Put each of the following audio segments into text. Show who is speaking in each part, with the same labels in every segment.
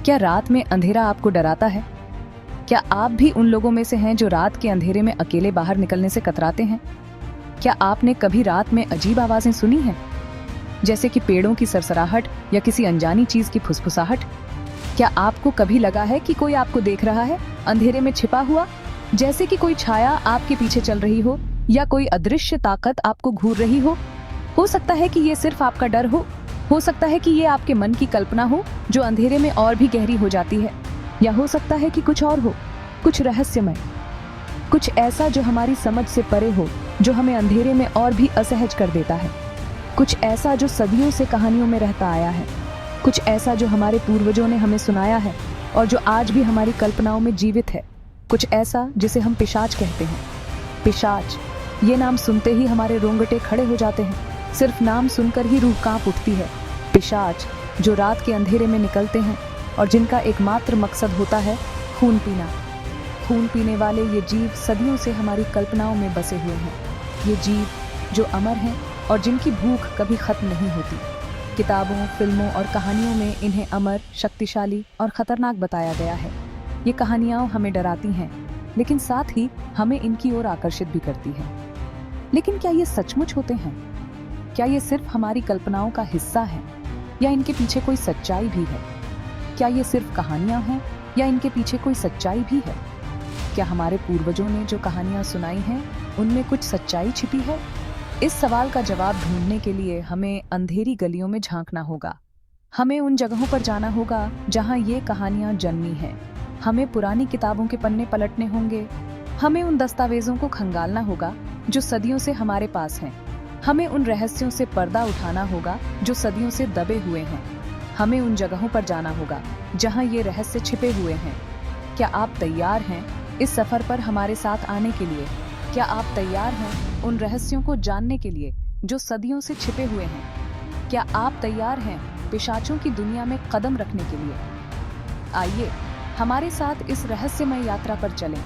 Speaker 1: क्या रात में अंधेरा आपको डराता है? क्या आप भी उन लोगों में से हैं जो रात के अंधेरे में अकेले बाहर निकलने से कतराते हैं? क्या आपने कभी रात में अजीब आवाजें सुनी हैं, जैसे कि पेड़ों की सरसराहट या किसी अनजानी चीज की फुसफुसाहट? क्या आपको कभी लगा है कि कोई आपको देख रहा है, अंधेरे में छिपा हुआ, जैसे कि कोई छाया आपके पीछे चल रही हो या कोई अदृश्य ताकत आपको घूर रही हो? हो सकता है कि ये सिर्फ आपका डर हो सकता है कि ये आपके मन की कल्पना हो जो अंधेरे में और भी गहरी हो जाती है, या हो सकता है कि कुछ और हो, कुछ रहस्यमय, कुछ ऐसा जो हमारी समझ से परे हो, जो हमें अंधेरे में और भी असहज कर देता है, कुछ ऐसा जो सदियों से कहानियों में रहता आया है, कुछ ऐसा जो हमारे पूर्वजों ने हमें सुनाया है और जो आज भी हमारी कल्पनाओं में जीवित है, कुछ ऐसा जिसे हम पिशाच कहते हैं। पिशाच, ये नाम सुनते ही हमारे रोंगटे खड़े हो जाते हैं, सिर्फ नाम सुनकर ही रूह कांप उठती है। पिशाच जो रात के अंधेरे में निकलते हैं और जिनका एकमात्र मकसद होता है खून पीना। खून पीने वाले ये जीव सदियों से हमारी कल्पनाओं में बसे हुए हैं। ये जीव जो अमर हैं और जिनकी भूख कभी खत्म नहीं होती। किताबों, फिल्मों और कहानियों में इन्हें अमर, शक्तिशाली और खतरनाक बताया गया है। ये कहानियां हमें डराती हैं, लेकिन साथ ही हमें इनकी ओर आकर्षित भी करती हैं। लेकिन क्या ये सचमुच होते हैं? क्या ये सिर्फ हमारी कल्पनाओं का हिस्सा है, या इनके पीछे कोई सच्चाई भी है? क्या ये सिर्फ कहानियां हैं, या इनके पीछे कोई सच्चाई भी है? क्या हमारे पूर्वजों ने जो कहानियां सुनाई हैं, उनमें कुछ सच्चाई छिपी है? इस सवाल का जवाब ढूंढने के लिए हमें अंधेरी गलियों में झांकना होगा। हमें उन जगहों पर जाना होगा जहां ये कहानियां जन्मी हैं। हमें पुरानी किताबों के पन्ने पलटने होंगे। हमें उन दस्तावेजों को खंगालना होगा जो सदियों से हमारे पास हैं। हमें उन रहस्यों से पर्दा उठाना होगा जो सदियों से दबे हुए हैं। हमें उन जगहों पर जाना होगा जहां ये रहस्य छिपे हुए हैं। क्या आप तैयार हैं इस सफर पर हमारे साथ आने के लिए? क्या आप तैयार हैं उन रहस्यों को जानने के लिए जो सदियों से छिपे हुए हैं? क्या आप तैयार हैं पिशाचों की दुनिया में कदम रखने के लिए? आइए हमारे साथ इस रहस्यमय यात्रा पर चलें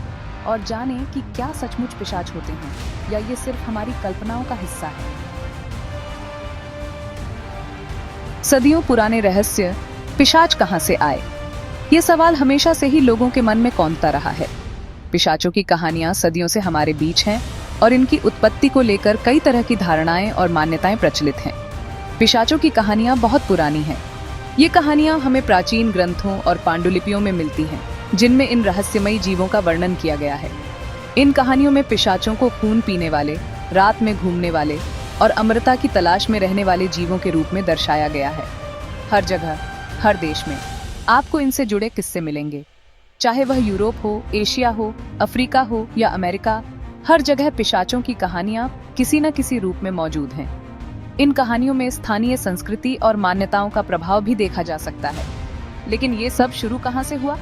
Speaker 1: और जानें कि क्या सचमुच पिशाच होते हैं, या ये सिर्फ हमारी कल्पनाओं का हिस्सा है। सदियों पुराने रहस्य पिशाच कहां से आए? ये सवाल हमेशा से ही लोगों के मन में कौंधता रहा है। पिशाचों की कहानियां सदियों से हमारे बीच हैं और इनकी उत्पत्ति को लेकर कई तरह की धारणाएं और मान्यताएं प्रचलित हैं। पिशाचों की कहानियां बहुत पुरानी हैं। ये कहानियां हमें प्राचीन ग्रंथों और पांडुलिपियों में मिलती हैं, जिनमें इन रहस्यमयी जीवों का वर्णन किया गया है। इन कहानियों में पिशाचों को खून पीने वाले, रात में घूमने वाले और अमरता की तलाश में रहने वाले जीवों के रूप में दर्शाया गया है। हर जगह, हर देश में आपको इनसे जुड़े किस्से मिलेंगे, चाहे वह यूरोप हो, एशिया हो, अफ्रीका हो या अमेरिका। हर जगह पिशाचों की कहानियां किसी न किसी रूप में मौजूद हैं। इन कहानियों में स्थानीय संस्कृति और मान्यताओं का प्रभाव भी देखा जा सकता है। लेकिन ये सब शुरू कहां से हुआ?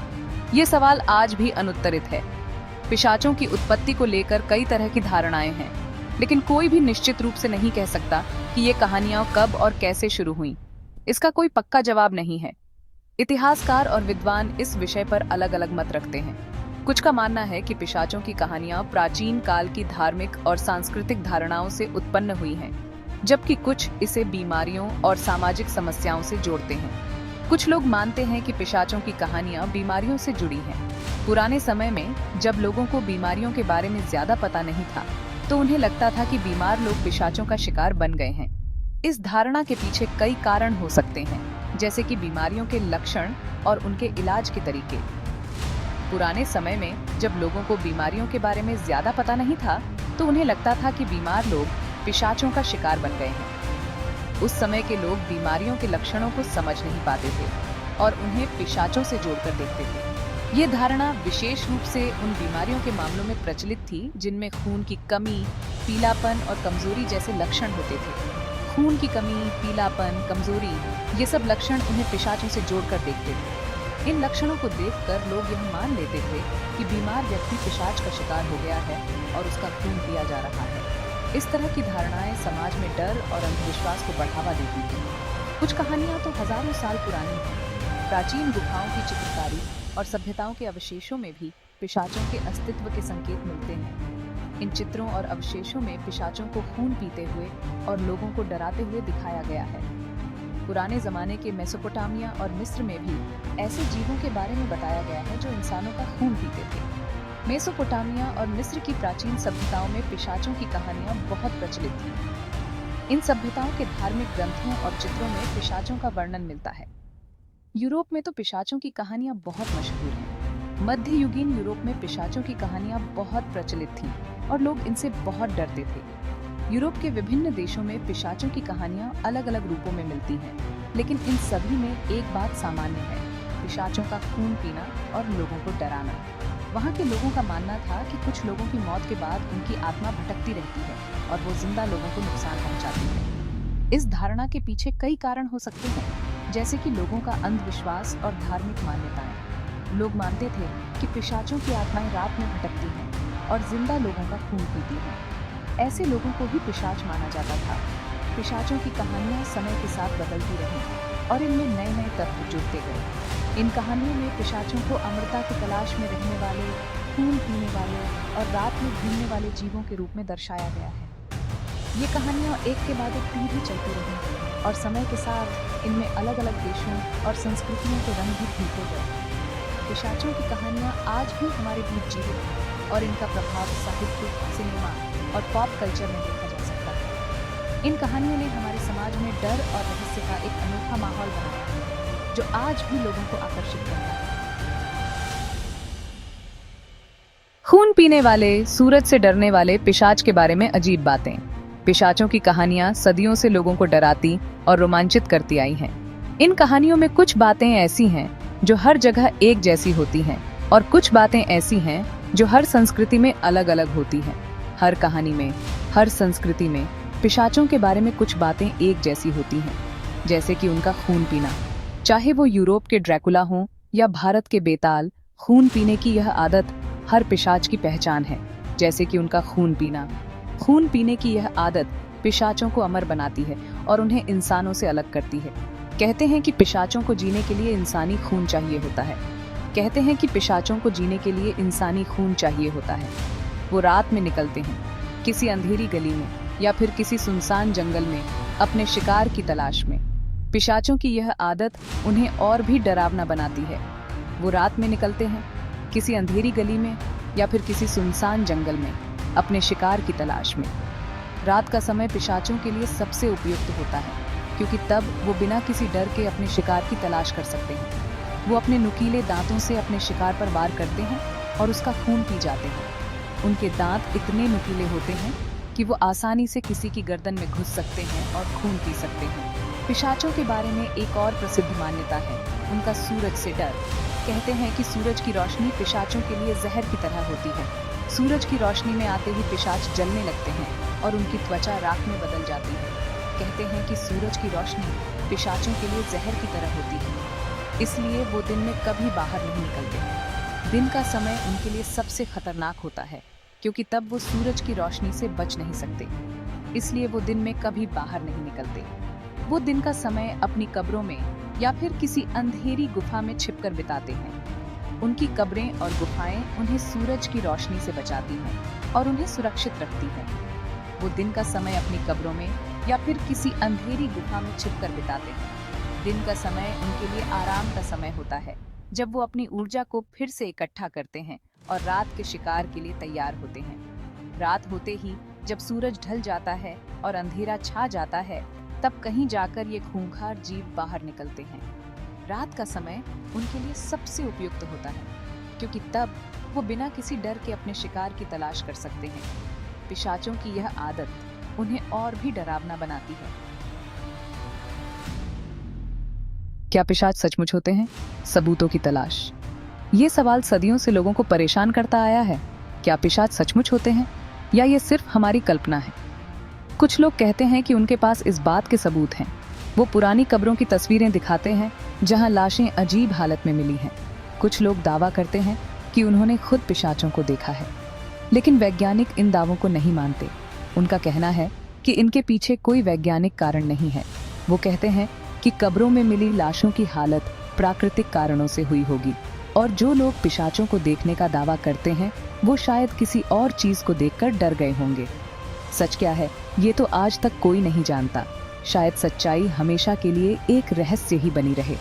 Speaker 1: ये सवाल आज भी अनुत्तरित है। पिशाचों की उत्पत्ति को लेकर कई तरह की धारणाएं हैं, लेकिन कोई भी निश्चित रूप से नहीं कह सकता कि ये कहानियां कब और कैसे शुरू हुईं। इसका कोई पक्का जवाब नहीं है। इतिहासकार और विद्वान इस विषय पर अलग अलग मत रखते हैं। कुछ का मानना है कि पिशाचों की कहानियां प्राचीन काल की धार्मिक और सांस्कृतिक धारणाओं से उत्पन्न हुई हैं, जबकि कुछ इसे बीमारियों और सामाजिक समस्याओं से जोड़ते हैं। कुछ लोग मानते हैं कि पिशाचों की कहानियां बीमारियों से जुड़ी हैं। पुराने समय में जब लोगों को बीमारियों के बारे में ज्यादा पता नहीं था, तो उन्हें लगता था कि बीमार लोग पिशाचों का शिकार बन गए हैं। इस धारणा के पीछे कई कारण हो सकते हैं, जैसे कि बीमारियों के लक्षण और उनके इलाज के तरीके। पुराने समय में जब लोगों को बीमारियों के बारे में ज्यादा पता नहीं था, तो उन्हें लगता था कि बीमार लोग पिशाचों का शिकार बन गए हैं। उस समय के लोग बीमारियों के लक्षणों को समझ नहीं पाते थे और उन्हें पिशाचों से जोड़कर देखते थे। ये धारणा विशेष रूप से उन बीमारियों के मामलों में प्रचलित थी जिनमें खून की कमी, पीलापन और कमजोरी जैसे लक्षण होते थे। खून की कमी, पीलापन, कमजोरी, ये सब लक्षण उन्हें पिशाचों से जोड़कर देखते थे। इन लक्षणों को देखकर लोग यह मान लेते थे कि बीमार व्यक्ति पिशाच का शिकार हो गया है और उसका खून पिया जा रहा है। इस तरह की धारणाएं समाज में डर और अंधविश्वास को बढ़ावा देती हैं। कुछ कहानियां तो हजारों साल पुरानी हैं। प्राचीन गुफाओं की चित्रकारी और सभ्यताओं के अवशेषों में भी पिशाचों के अस्तित्व के संकेत मिलते हैं। इन चित्रों और अवशेषों में पिशाचों को खून पीते हुए और लोगों को डराते हुए दिखाया गया है। पुराने जमाने के मेसोपोटामिया और मिस्र में भी ऐसे जीवों के बारे में बताया गया है जो इंसानों का खून पीते थे। मेसोपोटामिया और मिस्र की प्राचीन सभ्यताओं में पिशाचों की कहानियां बहुत प्रचलित थीं। इन सभ्यताओं के धार्मिक ग्रंथों और चित्रों में पिशाचों का वर्णन मिलता है। यूरोप में तो पिशाचों की कहानियां बहुत मशहूर हैं। मध्ययुगीन यूरोप में पिशाचों की कहानियां बहुत प्रचलित थीं और लोग इनसे बहुत डरते थे। यूरोप के विभिन्न देशों में पिशाचों की कहानियां अलग अलग रूपों में मिलती हैं, लेकिन इन सभी में एक बात सामान्य है: पिशाचों का खून पीना और लोगों को डराना। वहाँ के लोगों का मानना था कि कुछ लोगों की मौत के बाद उनकी आत्मा भटकती रहती है और वो जिंदा लोगों को नुकसान पहुंचाती है। इस धारणा के पीछे कई कारण हो सकते हैं, जैसे कि लोगों का अंधविश्वास और धार्मिक मान्यताएं। लोग मानते थे कि पिशाचों की आत्माएं रात में भटकती हैं और जिंदा लोगों का खून पीती हैं। ऐसे लोगों को ही पिशाच माना जाता था। पिशाचों की कहानियां समय के साथ बदलती रहीं और इनमें नए नए तत्व जुड़ते गए। इन कहानियों में पिशाचों को अमरता की तलाश में रहने वाले, खून पीने वाले और रात में घूमने वाले जीवों के रूप में दर्शाया गया है। ये कहानियां एक के बाद एक पीढ़ी चलती रहीं और समय के साथ इनमें अलग अलग देशों और संस्कृतियों के रंग भी खिलते गए। पिशाचों की कहानियां आज भी हमारे बीच जीवित हैं और इनका प्रभाव साहित्य, सिनेमा और पॉप कल्चर में देखा जा सकता है। इन कहानियों ने हमारे समाज में डर और रहस्य का एक अनोखा माहौल बनाया है, जो आज भी लोगों को आकर्षित करता है। खून पीने वाले, सूरज से डरने वाले पिशाच के बारे में अजीब बातें। पिशाचों की कहानियां सदियों से लोगों को डराती और रोमांचित करती आई हैं। इन कहानियों में कुछ बातें ऐसी हैं जो हर जगह एक जैसी होती हैं और कुछ बातें ऐसी हैं जो हर संस्कृति में अलग अलग होती हैं। हर कहानी में, हर संस्कृति में पिशाचों के बारे में कुछ बातें एक जैसी होती हैं, जैसे कि उनका खून पीना। चाहे वो यूरोप के ड्रैकुला हो या भारत के बेताल, खून पीने की यह आदत हर पिशाच की पहचान है। जैसे कि उनका खून पीना। खून पीने की यह आदत पिशाचों को अमर बनाती है और उन्हें इंसानों से अलग करती है। कहते हैं कि पिशाचों को जीने के लिए इंसानी खून चाहिए होता है। कहते हैं कि पिशाचों को जीने के लिए इंसानी खून चाहिए होता है। वो रात में निकलते हैं, किसी अंधेरी गली में या फिर किसी सुनसान जंगल में अपने शिकार की तलाश में। पिशाचों की यह आदत उन्हें और भी डरावना बनाती है। वो रात में निकलते हैं, किसी अंधेरी गली में या फिर किसी सुनसान जंगल में अपने शिकार की तलाश में। रात का समय पिशाचों के लिए सबसे उपयुक्त होता है, क्योंकि तब वो बिना किसी डर के अपने शिकार की तलाश कर सकते हैं। वो अपने नुकीले दांतों से अपने शिकार पर वार करते हैं और उसका खून पी जाते हैं। उनके दांत इतने नुकीले होते हैं कि वो आसानी से किसी की गर्दन में घुस सकते हैं और खून पी सकते हैं। पिशाचों के बारे में एक और प्रसिद्ध मान्यता है, उनका सूरज से डर। कहते हैं कि सूरज की रोशनी पिशाचों के लिए जहर की तरह होती है। सूरज की रोशनी में आते ही पिशाच जलने लगते हैं और उनकी त्वचा राख में बदल जाती है। कहते हैं कि सूरज की रोशनी पिशाचों के लिए जहर की तरह होती है, इसलिए वो दिन में कभी बाहर नहीं निकलते। दिन का समय उनके लिए सबसे खतरनाक होता है, क्योंकि तब वो सूरज की रोशनी से बच नहीं सकते, इसलिए वो दिन में कभी बाहर नहीं निकलते। वो दिन का समय अपनी कब्रों में या फिर किसी अंधेरी गुफा में छिपकर बिताते हैं। उनकी कब्रें और गुफाएं उन्हें सूरज की रोशनी से बचाती हैं और उन्हें सुरक्षित रखती हैं। वो दिन का समय अपनी कब्रों में या फिर किसी अंधेरी गुफा में छिपकर बिताते हैं। दिन का समय उनके लिए आराम का समय होता है, जब वो अपनी ऊर्जा को फिर से इकट्ठा करते हैं और रात के शिकार के लिए तैयार होते हैं। रात होते ही जब सूरज ढल जाता है और अंधेरा छा जाता है, तब कहीं जाकर ये खूंखार जीव बाहर निकलते हैं। रात का समय उनके लिए सबसे उपयुक्त होता है, क्योंकि तब वो बिना किसी डर के अपने शिकार की तलाश कर सकते हैं। पिशाचों की यह आदत उन्हें और भी डरावना बनाती है। क्या पिशाच सचमुच होते हैं? सबूतों की तलाश। ये सवाल सदियों से लोगों को परेशान करता आया है। क्या पिशाच सचमुच होते हैं या ये सिर्फ हमारी कल्पना है? कुछ लोग कहते हैं कि उनके पास इस बात के सबूत हैं। वो पुरानी कब्रों की तस्वीरें दिखाते हैं जहां लाशें अजीब हालत में मिली हैं। कुछ लोग दावा करते हैं कि उन्होंने खुद पिशाचों को देखा है, लेकिन वैज्ञानिक इन दावों को नहीं मानते। उनका कहना है कि इनके पीछे कोई वैज्ञानिक कारण नहीं है। वो कहते हैं कि कब्रों में मिली लाशों की हालत प्राकृतिक कारणों से हुई होगी, और जो लोग पिशाचों को देखने का दावा करते हैं वो शायद किसी और चीज को देखकर डर गए होंगे। सच क्या है, ये तो आज तक कोई नहीं जानता। शायद सच्चाई हमेशा के लिए एक रहस्य ही बनी रहे।